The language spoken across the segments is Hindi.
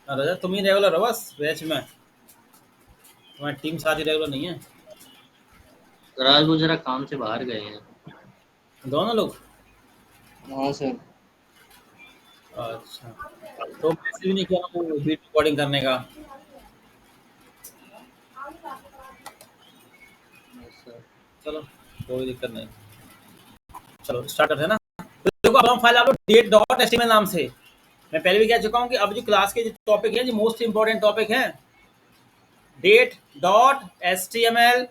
रजत तुम ही रेगुलर हो बस बैच में। तुम्हारी टीम सारी रेगुलर नहीं है। आज वो जरा काम से बाहर गए हैं। दोनों लोग। हाँ सर। अच्छा, तो मैसेज भी नहीं किया वो वीडियो रिकॉर्डिंग करने का। Yes sir. चलो, कोई दिक्कत नहीं। चलो स्टार्ट करते हैं ना। तो देखो, अब हम file upload date dot HTML नाम से। मैं पहले भी कह चुका हूँ कि अब जो क्लास के जो टॉपिक है, जो मोस्ट इंपॉर्टेंट टॉपिक है, date dot HTML,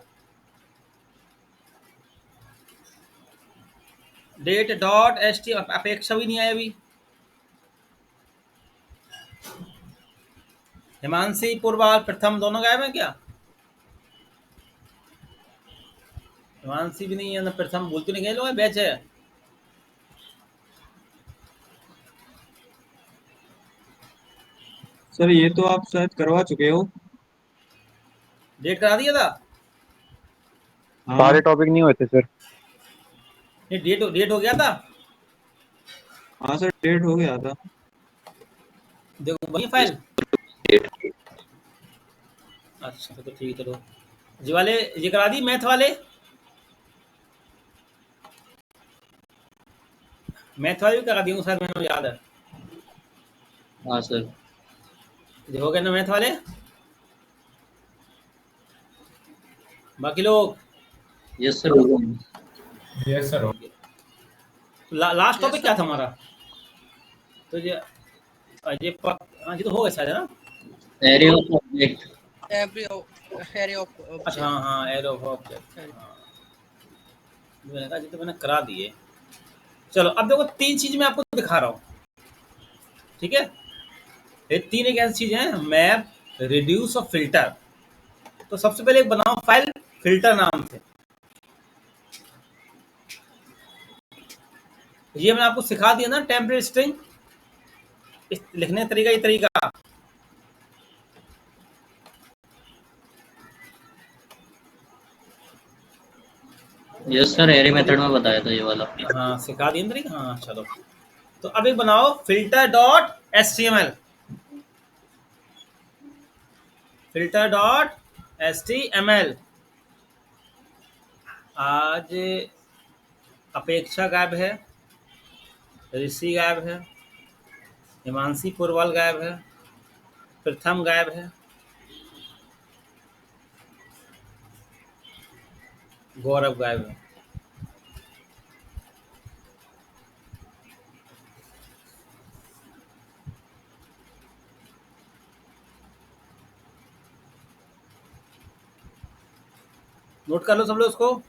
date dot HTML. अपेक्षा भी नहीं आया अभी। हिमांशी पुरवाल प्रथम दोनों गायब हैं क्या? हिमांशी भी नहीं है ना, प्रथम बोलते नहीं गए लोग, बैच है। सर ये तो आप शायद करवा चुके हो। डेट करा दिया था। हाँ। सारे टॉपिक नहीं होते सर। ये डेट डेट हो गया था। हाँ सर, डेट हो गया था। देखो वही फाइल। अच्छा तो ठीक है, चलो। जी वाले ये करा दी, मैथ वाले। मैथ वाले भी करा दी हूँ सर, मैंने याद है। हाँ सर। ये हो गए ना मैथ वाले। बाकी लोग। यस सर हो गए। Yes sir. Last yes topic क्या सर था हो गया। हमारा? तो हाँ ये तो हो गया शायद, है ना। Array of object. Every array of अच्छा ऑब्जेक्ट। हाँ हाँ, एरो ऑफ ऑब्जेक्ट। हाँ, मैंने कहा जी तो मैंने करा दिए। चलो अब देखो, तीन चीज मैं आपको दिखा रहा हूँ। ठीक है, ये तीन एक ऐसी चीज है, मैप, रिड्यूस और फिल्टर। तो सबसे पहले एक बनाओ फाइल फिल्टर नाम से। ये मैंने आपको सिखा दिया ना, टेम्पलेट स्ट्रिंग लिखने का तरीका, ये तरीका। यस सर, एरे मेथड में बताया था ये वाला। हाँ सिखा दिया ना तरीका, हाँ चलो। तो अब एक बनाओ filter dot HTML. Filter dot HTML. आज अपेक्षा गायब है, ऋषि गायब है, हिमांशी पुरवाल गायब है, प्रथम गायब है, गौरव गायब है। नोट कर लो सब लोग उसको।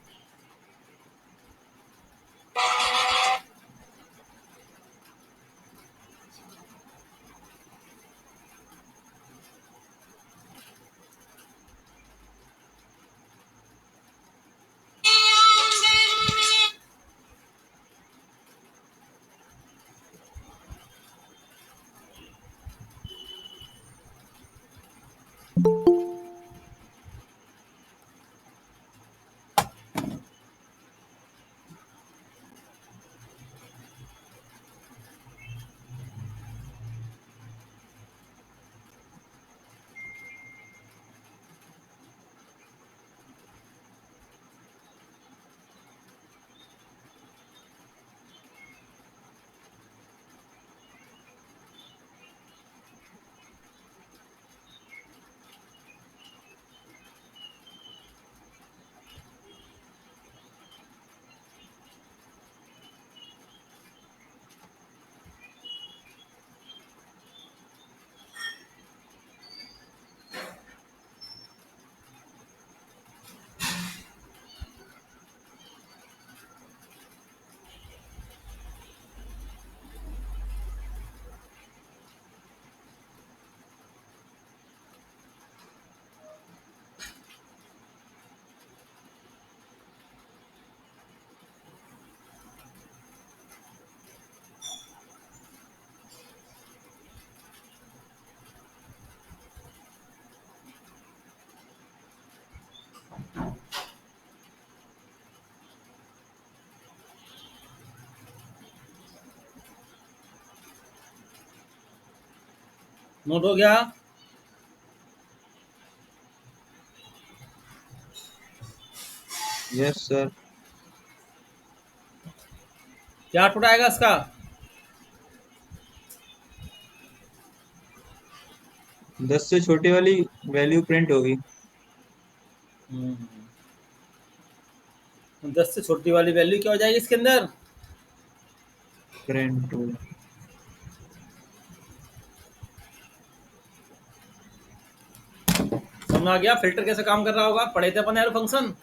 नोट हो गया? Yes sir. क्या आउटपुट आएगा इसका? 10 से छोटी वाली वैल्यू प्रिंट होगी। 10 से छोटी वाली वैल्यू क्या हो जाएगी इसके अंदर? प्रिंट समझ में आ गया फिल्टर कैसे काम कर रहा होगा? पढ़े थे अपन यार फंक्शन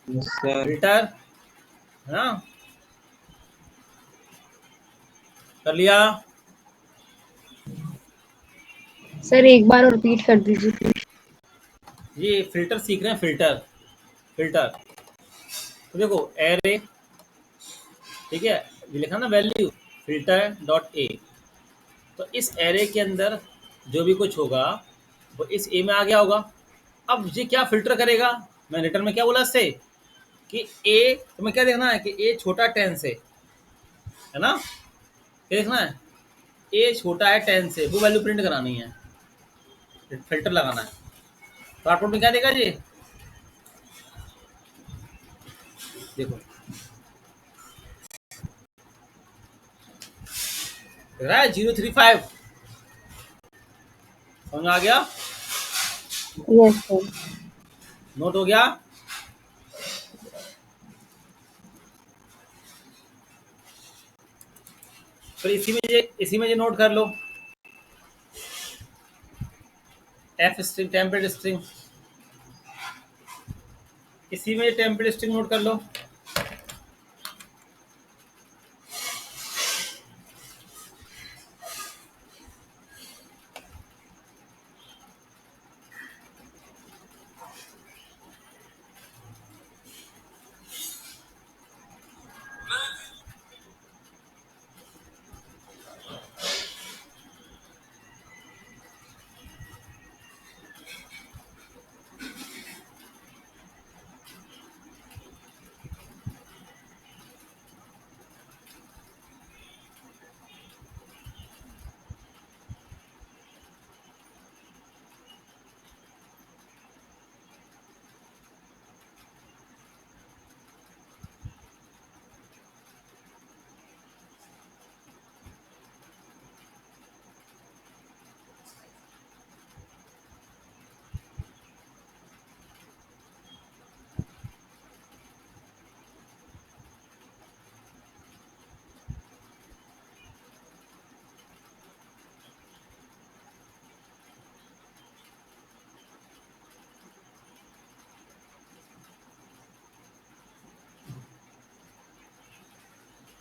यस सर। फिल्टर, है ना? कर लिया? सर एक बार और रिपीट कर दीजिए प्लीज। ये फिल्टर सीख रहे हैं, फिल्टर। फिल्टर तो देखो एरे, ठीक है, ये लिखा ना वैल्यू फिल्टर डॉट ए। तो इस एरे के अंदर जो भी कुछ होगा वो इस ए में आ गया होगा। अब ये क्या फिल्टर करेगा? मैं रिटर्न में क्या बोला इससे कि ए, तुम्हें क्या देखना है कि ए छोटा 10 से, है ना? क्या देखना है? ए छोटा है 10 से, वो वैल्यू प्रिंट करानी है, फिल्टर लगाना है। तो आउटपुट में क्या देगा जी? देखो दिख रहा है 035। समझ में आ गया? Yes sir. नोट हो गया? फिर इसी में नोट कर लो एफ स्ट्रिंग टेम्पलेट स्ट्रिंग, इसी में टेम्पलेट स्ट्रिंग नोट कर लो।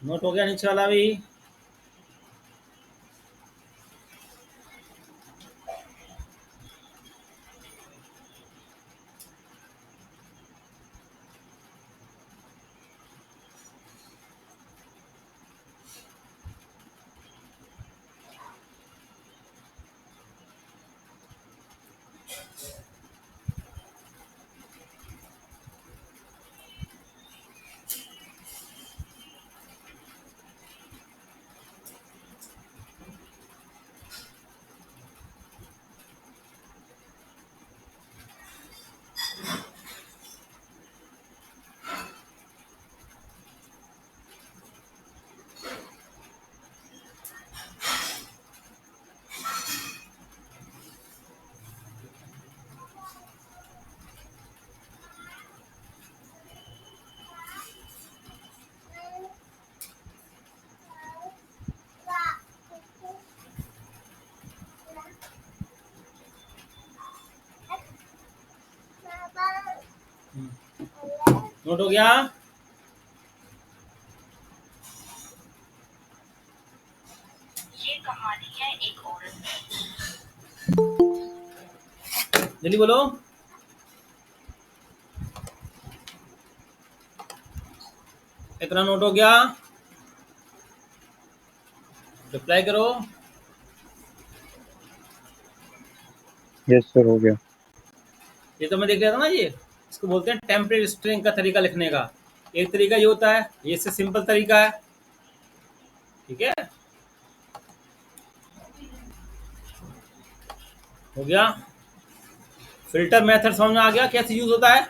नोट हो गया नीचे वाला भी? नोट हो गया? ये कहानी है एक औरत की। जल्दी बोलो। इतना नोट हो गया? रिप्लाई करो। यस सर हो गया। ये तो मैं देख रहा था ना, ये इसको बोलते हैं टेम्पलेट स्ट्रिंग का तरीका लिखने का। एक तरीका ये होता है, ये इससे सिंपल तरीका है, ठीक है। हो गया। फिल्टर मेथड समझ में आ गया कैसे यूज होता है?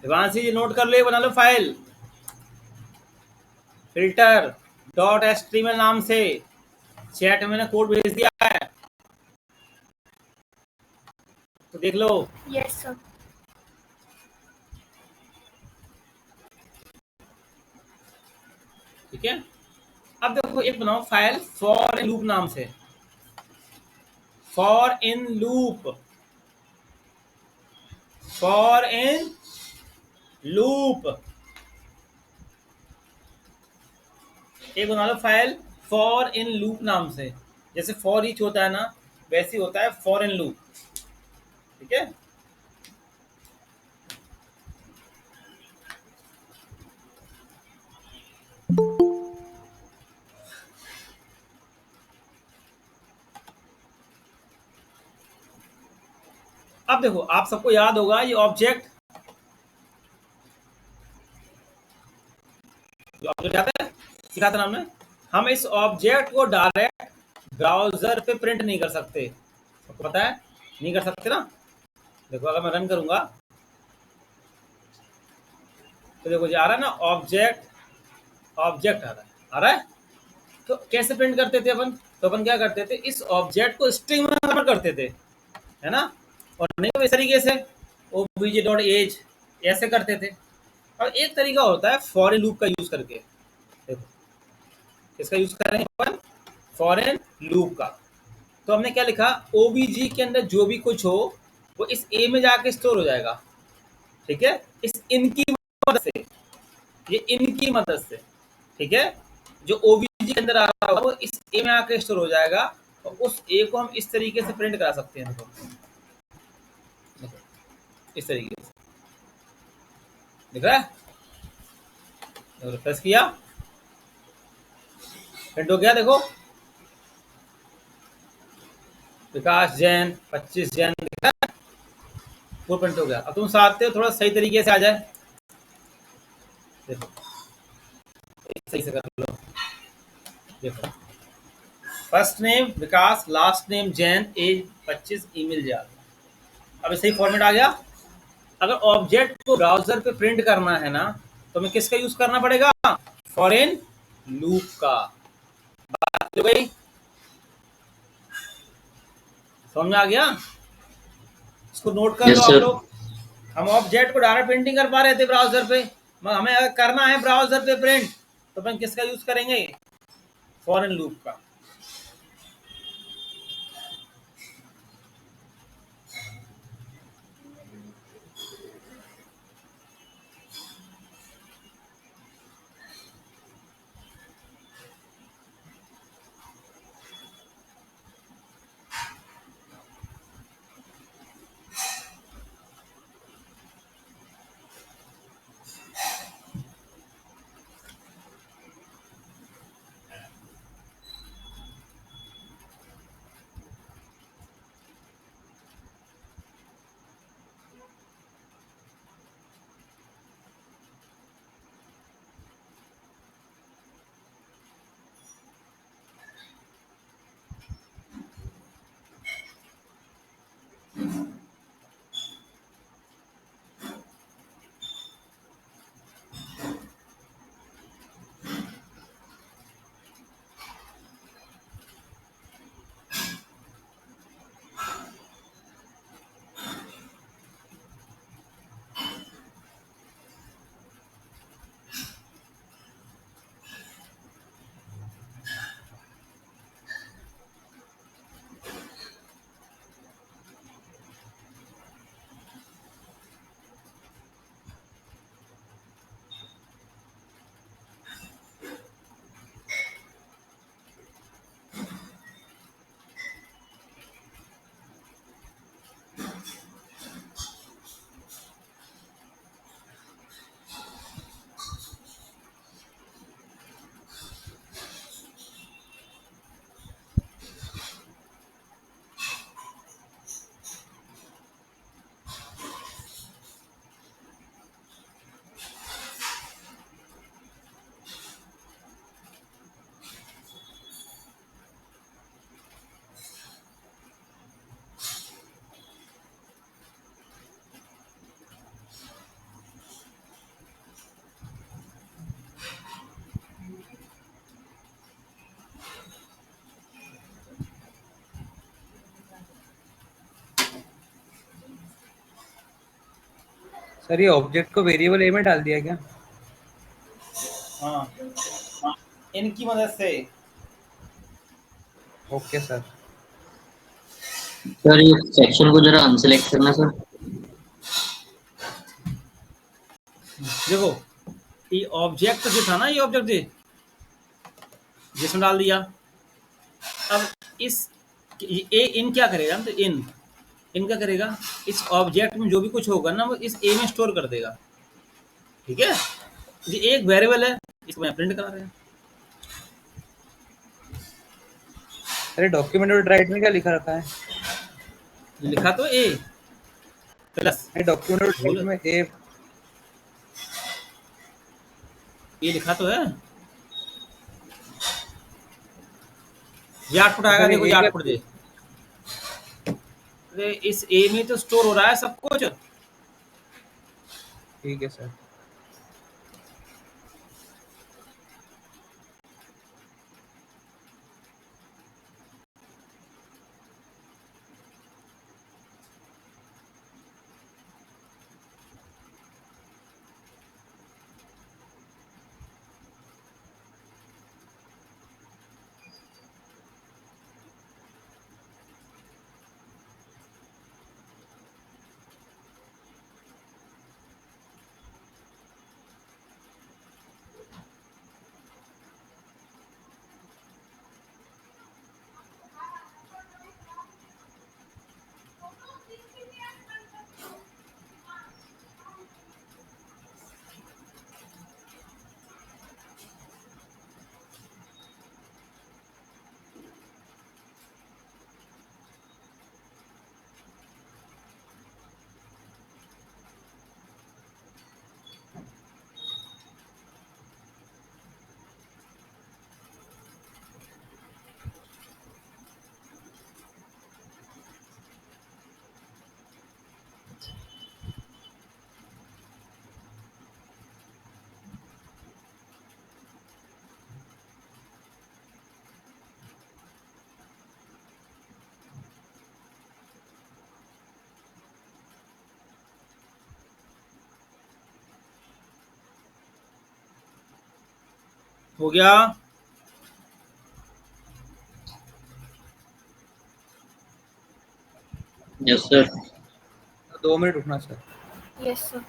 देवांशी जी नोट कर ले, बना लो फाइल फिल्टर डॉट एचटीएमएल नाम से। चैट में मैंने कोड भेज दिया है, तो देख लो। Yes sir. ठीक है, अब देखो एक बनाओ फाइल फॉर इन लूप नाम से। For in loop, for in loop, एक बना लो फाइल फॉर इन लूप नाम से। जैसे फॉर ईच होता है ना, वैसे ही होता है फॉर इन लूप। ठीक है, अब देखो आप सबको याद होगा ये ऑब्जेक्ट, ऑब्जेक्ट याद है, सिखा था हमने। हम इस ऑब्जेक्ट को डायरेक्ट ब्राउजर पे प्रिंट नहीं कर सकते, सबको पता है नहीं कर सकते ना। देखो अगर मैं रन करूंगा तो देखो जो आ रहा है ना ऑब्जेक्ट, ऑब्जेक्ट आ रहा है। तो कैसे प्रिंट करते थे अपन? तो अपन क्या करते थे, इस ऑब्जेक्ट को स्ट्रिंग में कन्वर्ट करते थे, है ना। और नहीं तो इस तरीके से obj.age ऐसे करते थे। और एक तरीका होता है फॉरेन लूप का यूज करके। देखो किसका यूज कर रहे हैं अपन? फॉरेन लूप का। तो हमने क्या लिखा, ओबीजी के अंदर जो भी कुछ हो वो इस ए में जाके स्टोर हो जाएगा। ठीक है, इस इनकी मदद से, ये इनकी मदद से। ठीक है, जो ओबीजी के अंदर आ रहा होगा वो इस ए में आके स्टोर हो जाएगा, और उस ए को हम इस तरीके से प्रिंट करा सकते हैं। देखो इस तरीके से दिख रहा है, रिफ्रेश किया प्रिंट हो गया। देखो विकास जैन 25 जैन दिख रहा है, वो प्रिंट हो गया। अब तुम चाहते हो थोड़ा सही तरीके से आ जाए, देखो सही से कर लो। देखो first name Vikas, last name Jain, age 25, email जाल। अब सही फॉर्मेट आ गया। अगर ऑब्जेक्ट को ब्राउजर पे प्रिंट करना है ना, तो हमें किसका यूज करना पड़ेगा? फॉरेन लूप का। बात तो भाई समझ में आ गया? इसको नोट कर लो यस आप सर। लोग। हम ऑब्जेक्ट को डायरेक्ट प्रिंटिंग कर पा रहे थे ब्राउजर पे, मगर हमें अगर करना है ब्राउजर पे प्रिंट, तो अपन किसका यूज करेंगे? फॉरेन लूप का। सर ये ऑब्जेक्ट को वेरिएबल ए में डाल दिया क्या? हाँ, इनकी मदद से। Okay sir. सर ये सेक्शन को जरा अनसेलेक्ट करना सर। देखो ये ऑब्जेक्ट जो था ना, ये ऑब्जेक्ट जिसमें डाल दिया। अब इस ए इन क्या करेगा, तो इन क्या करेगा, इस ऑब्जेक्ट में जो भी कुछ होगा ना वो इस ए में स्टोर कर देगा। ठीक है, ये एक वेरिएबल है, इसको मैं प्रिंट करा रहे हैं। अरे डॉक्यूमेंट और राइट में क्या लिखा रखा है? ये लिखा तो ए प्लस, नहीं, डॉक्यूमेंट और राइट बोल में ए। ये लिखा तो है। ये आउटपुट आएगा, सर देखो ये ए क्या? आउटपुट दे। अरे इस ए में तो स्टोर हो रहा है सब कुछ। ठीक है सर। हो गया। Yes sir. 2 मिनट रुकना sir. Yes sir.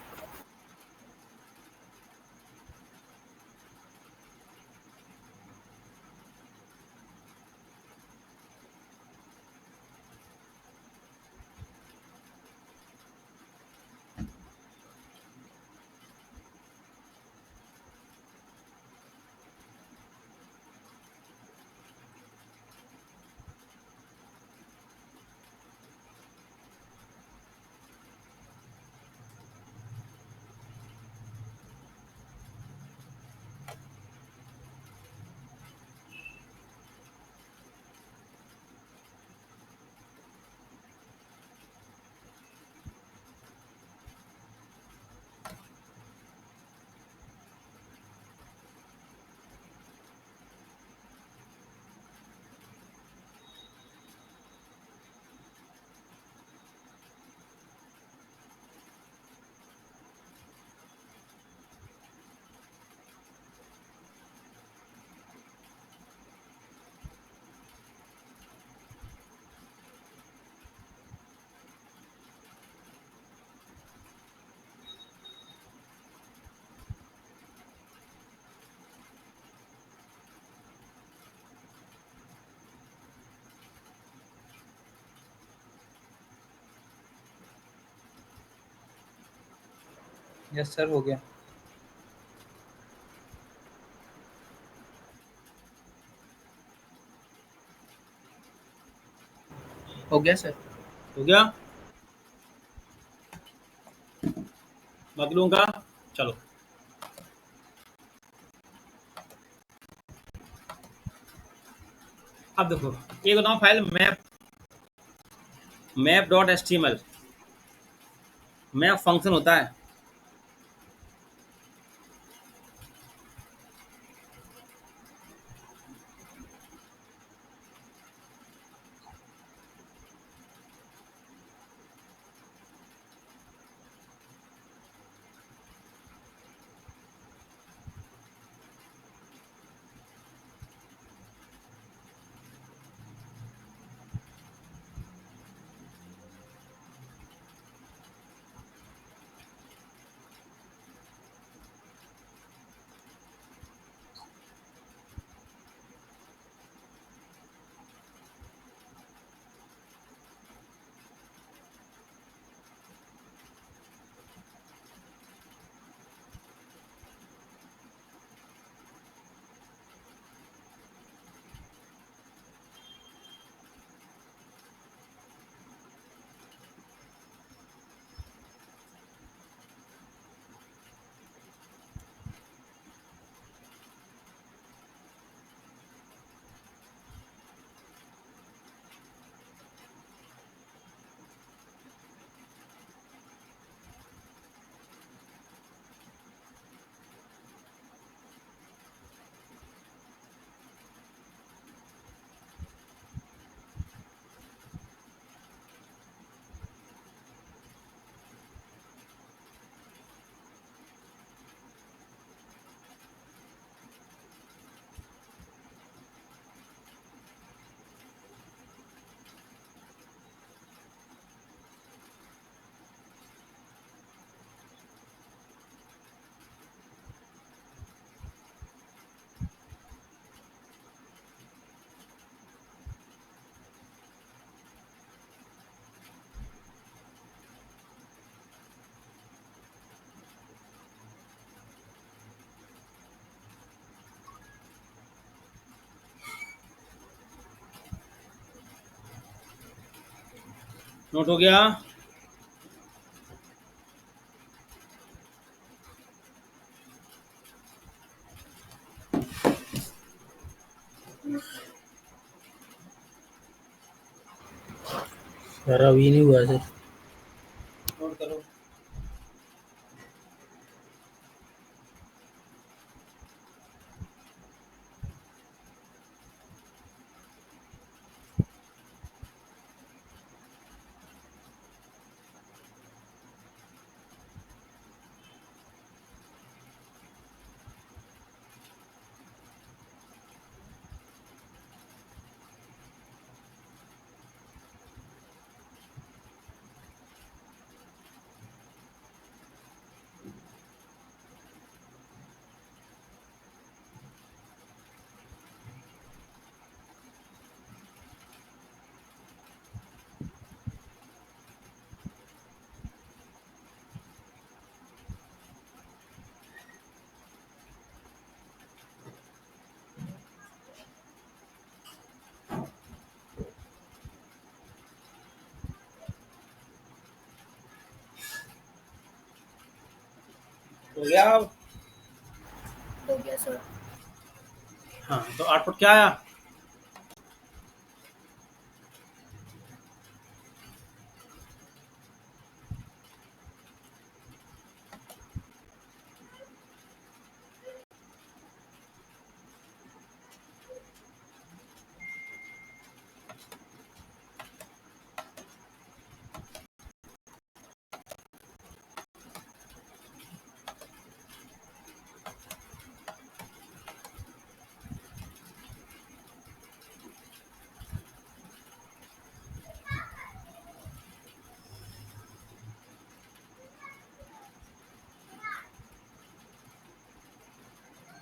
Yes sir, हो गया। हो गया सर। हो गया बाकी लोगों का। चलो अब देखो, एक बताऊं file map dot H T M L. Map function होता है। नोट हो गया? सर अभी नहीं हुआ सर। नोट करो। हो गया? हो गया सर। हाँ, तो आउटपुट क्या आया?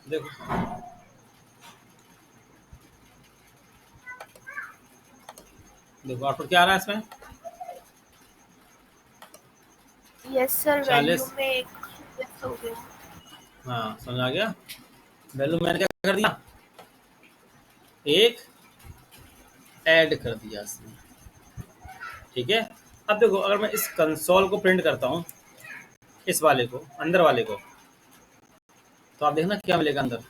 देखो, देखो आउटपुट क्या आ रहा है इसमें? Yes sir, value 40। में एक yes हो गया। हाँ, समझ आ गया? वैल्यू मैंने क्या कर दिया? एक ऐड कर दिया इसमें। ठीक है? अब देखो, अगर मैं इस कंसोल को प्रिंट करता हूँ, इस वाले को, अंदर वाले को, तो आप देखना क्या मिलेगा अंदर।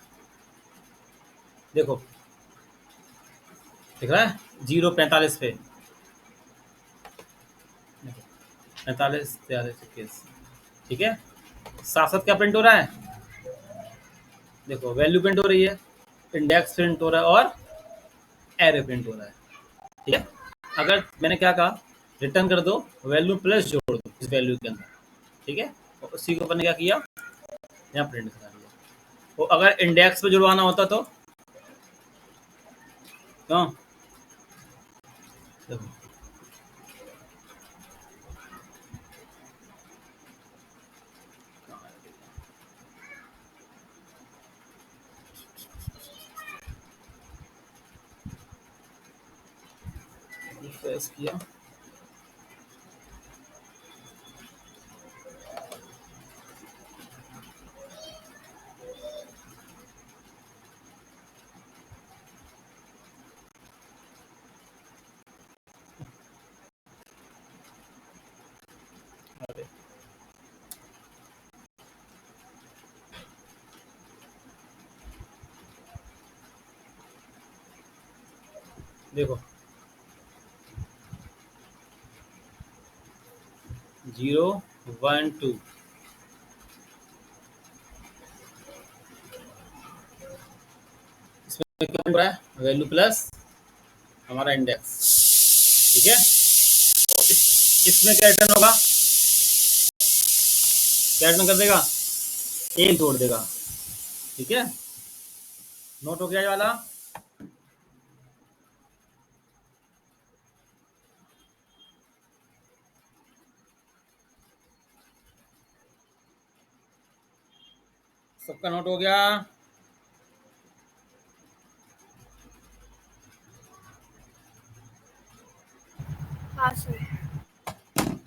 देखो, दिख रहा है? 0:45 पे 45 43 21। ठीक है? साथ साथ क्या प्रिंट हो रहा है? देखो, वैल्यू प्रिंट हो रही है, इंडेक्स प्रिंट हो रहा है और एरे प्रिंट हो रहा है। ठीक है? अगर मैंने क्या कहा, रिटर्न कर दो, वैल्यू प्लस जोड़ दो इस वैल्यू के अंदर। ठीक है? और उसी को मैंने क्या किया, यहाँ प्रिंट करा दिया। तो अगर इंडेक्स पे जुड़वाना होता तो क्यों? देखो, रिफ्रेश किया, अरे देखो, 0 1 2, इसमें क्या हो रहा है? वैल्यू प्लस हमारा इंडेक्स। ठीक है? और इसमें क्या रिटर्न होगा? क्या रिटर्न कर देगा? एक जोड़ देगा। ठीक है? नोट हो गया ये वाला? सबका नोट हो गया? हाँ सर।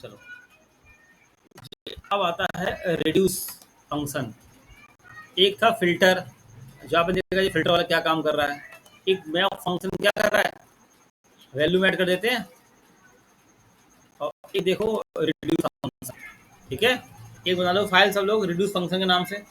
चलो, अब आता है रिड्यूस फंक्शन। एक था फिल्टर, जो आपने देखा ये फिल्टर वाला क्या काम कर रहा है। एक मैप फंक्शन क्या कर रहा है, वैल्यू में ऐड कर देते हैं और ये देखो रिड्यूस फंक्शन, ठीक है। एक बना लो फाइल सब लोग रिड्यूस फंक्शन के नाम से।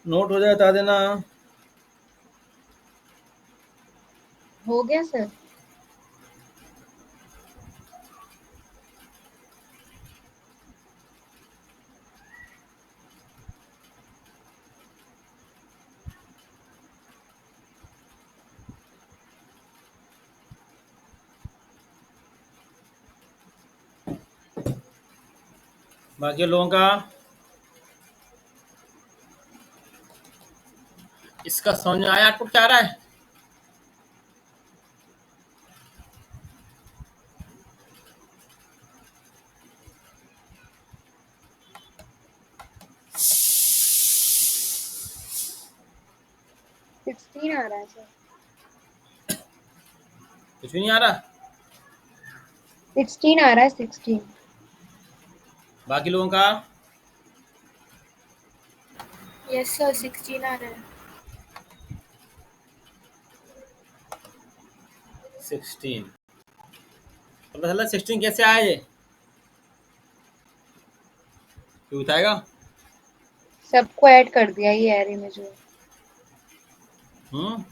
नोट हो जाए बता देना। हो गया सर। बाकी लोगों का इसका समझ में आया? आउटपुट क्या आ रहा है? सिक्सटीन आ रहा है सर। कुछ भी नहीं आ रहा। 16 आ रहा है 16। बाकी लोगों का यस सर 16 आ रहा है। 16 पता चला। 16 कैसे आया ये? तू बताएगा? सबको ऐड कर दिया ये एरे में जो हम्म,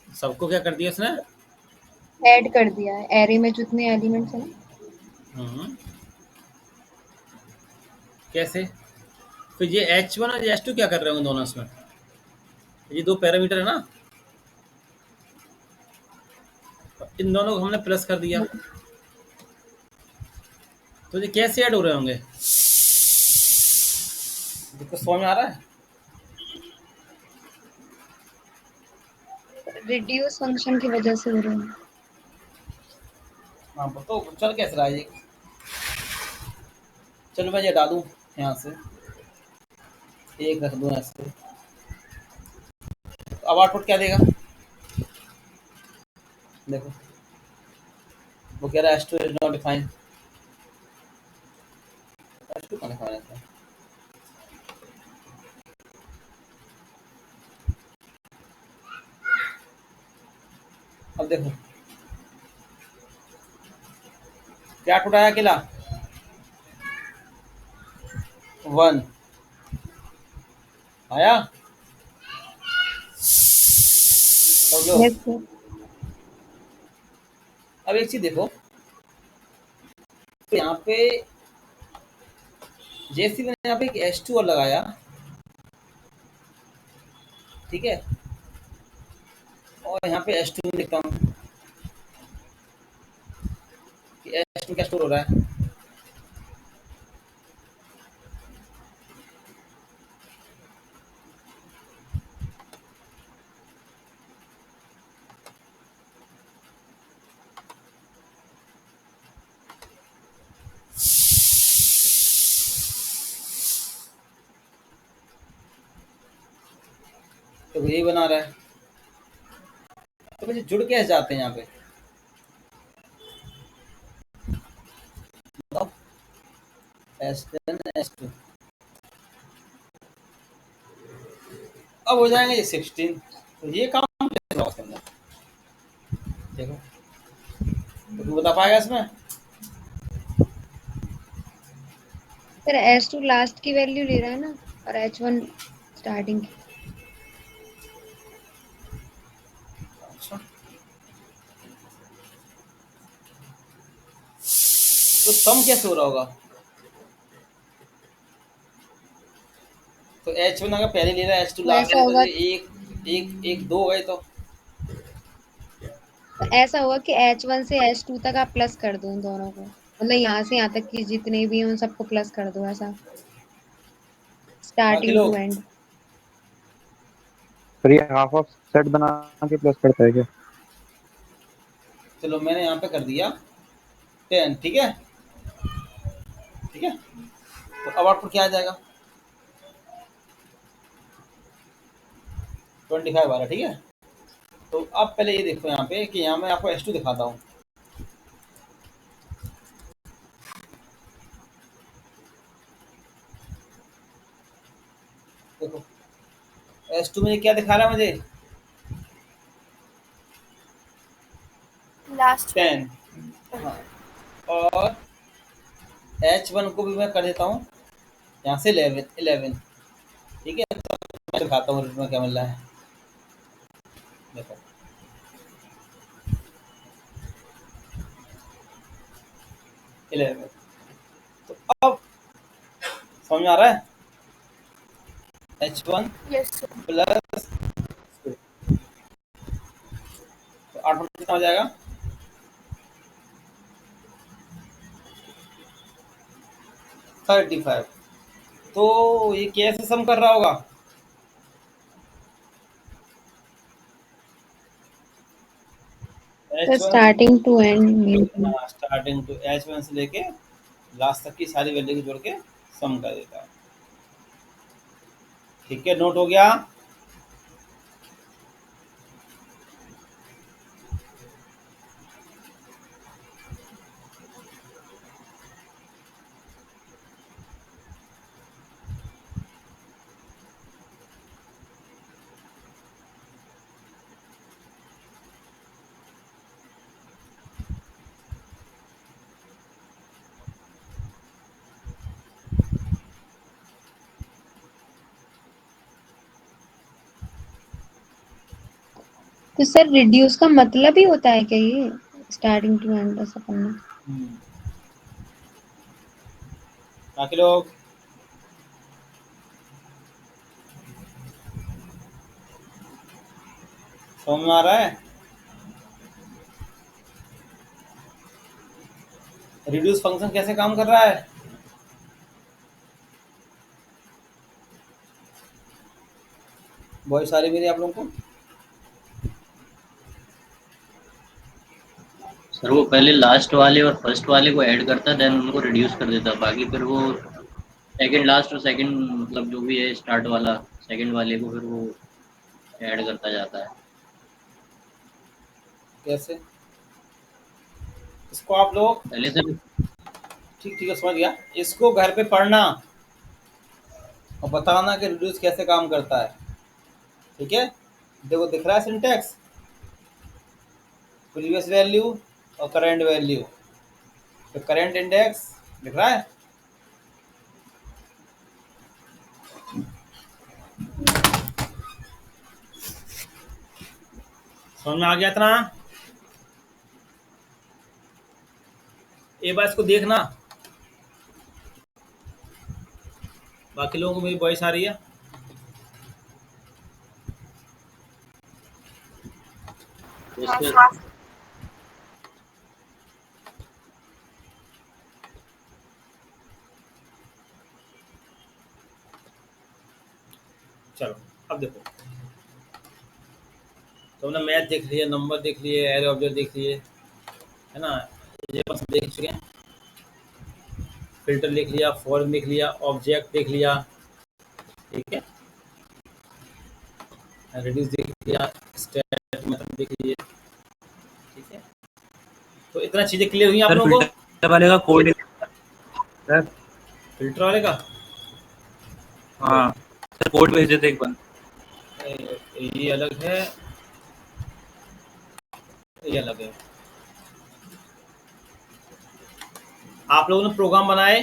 सबको क्या कर दिया उसने? ऐड कर दिया है एरे में जितने एलिमेंट्स हैं ना। हम्म, कैसे? फिर ये H1 और H2 क्या कर रहे होंगे दोनों इसमें? ये दो पैरामीटर है ना, इन दोनों को हमने प्लस कर दिया, तो ये कैसे ऐड हो रहे होंगे? कुछ समझ में आ रहा है? रिड्यूस फंक्शन की वजह से हो रहे हैं। हाँ तो चल कैसे रहा है ये? चलो मैं ये डालूं यहाँ से, एक रख दूं ऐसे, तो अब आउटपुट क्या देगा? देखो वो कह रहा है H2 is not defined. H2 कहाँ डिफाइन है? अब देखो क्या आउटपुट आया अकेला? 1 आया। समझो। Yes sir. अब एक चीज देखो, तो यहाँ पे जैसे मैंने यहाँ पे एक H2 और लगाया, ठीक है, और यहाँ पे H2 लिखता हूँ, कि H2 क्या स्टोर हो रहा है। तो यही बना रहा है, तो मुझे जुड़ कैसे जाते हैं यहाँ पे, बताओ। H10 H2 अब हो जाएंगे ये 16। तो ये काम कैसे होगा उसके अंदर, देखो तो तू बता पाएगा इसमें। फिर H2 लास्ट की वैल्यू ले रहा है ना, और H1 स्टार्टिंग की। अच्छा, तो सम कैसे हो रहा होगा, तो H1 अगर पहले ले रहा है H2 तो लास्ट ऐसा में, तो होगा, ये एक एक एक दो गए तो कि H1 से H2 तक आप प्लस कर दो उन दोनों को, मतलब यहाँ से यहाँ तक की जितने भी हैं उन सबको प्लस कर दो, ऐसा बाकी स्टार्टिंग टू लोग। एंड। फिर ये हाफ ऑफ सेट बना के प्लस करता है क्या? चलो मैंने यहाँ पे कर दिया 10, ठीक है, ठीक है। तो अब आउटपुट क्या आ जाएगा, 25 आ रहा, ठीक है। तो अब पहले ये देखो यहाँ पे कि यहाँ मैं आपको H2 दिखाता हूँ। देखो H2 में ये क्या दिखा रहा है मुझे, लास्ट 10। हाँ, और H1 को भी मैं कर देता हूँ यहाँ से 11, ठीक है। तो मैं दिखाता हूँ रिटर्न में क्या मिल रहा है, देखो 11। तो अब समझ में आ रहा है, H1 यस सर। प्लस, तो 8 कितना हो जाएगा, 35। तो ये कैसे सम कर रहा होगा, तो H1 starting to end. Starting to H1 से लेके लास्ट तक की सारी वैल्यू को जोड़ के सम कर देता है, ठीक है। नोट हो गया। तो सर रिड्यूस का मतलब ही होता है क्या ये, स्टार्टिंग टू एंड ऐसा करना? बाकी लोग समझ में आ रहा है, रिड्यूस फंक्शन कैसे काम कर रहा है। बहुत सारी मेरी आप लोगों को, सर वो पहले लास्ट वाले और फर्स्ट वाले को ऐड करता है, देन उनको रिड्यूस कर देता है, बाकी फिर वो सेकंड लास्ट और सेकंड मतलब जो भी है स्टार्ट वाला सेकंड वाले को फिर वो ऐड करता जाता है। कैसे, इसको आप लोग, पहले सर ठीक ठीक है समझ गया, इसको घर पे पढ़ना और बताना कि रिड्यूस कैसे काम करता है, ठीक है। देखो दिख रहा है सिंटेक्स, प्रीवियस वैल्यू और करंट वैल्यू, तो करंट इंडेक्स दिख रहा है, समझ में आ गया इतना। एक बार इसको देखना, बाकी लोगों को मेरी वॉइस आ रही है। तो हाँ सर सर। चलो अब देखो, तो हमने मैथ देख लिए, नंबर देख लिए, एरे ऑब्जेक्ट देख लिए, है ना, ये बस देख चुके हैं। फिल्टर देख लिया, फॉर्म देख लिया, ऑब्जेक्ट देख लिया, ठीक है, रिड्यूस देख लिया, स्टेट मेथड देख लिए, ठीक है। तो इतना चीज़ें क्लियर हुई आप सर लोगों को? फिल्टर वाले का कोड सर। फिल्टर वाले का हाँ सर, कोड भेज देते एक बार। ये अलग है, ये अलग है। आप लोगों ने प्रोग्राम बनाए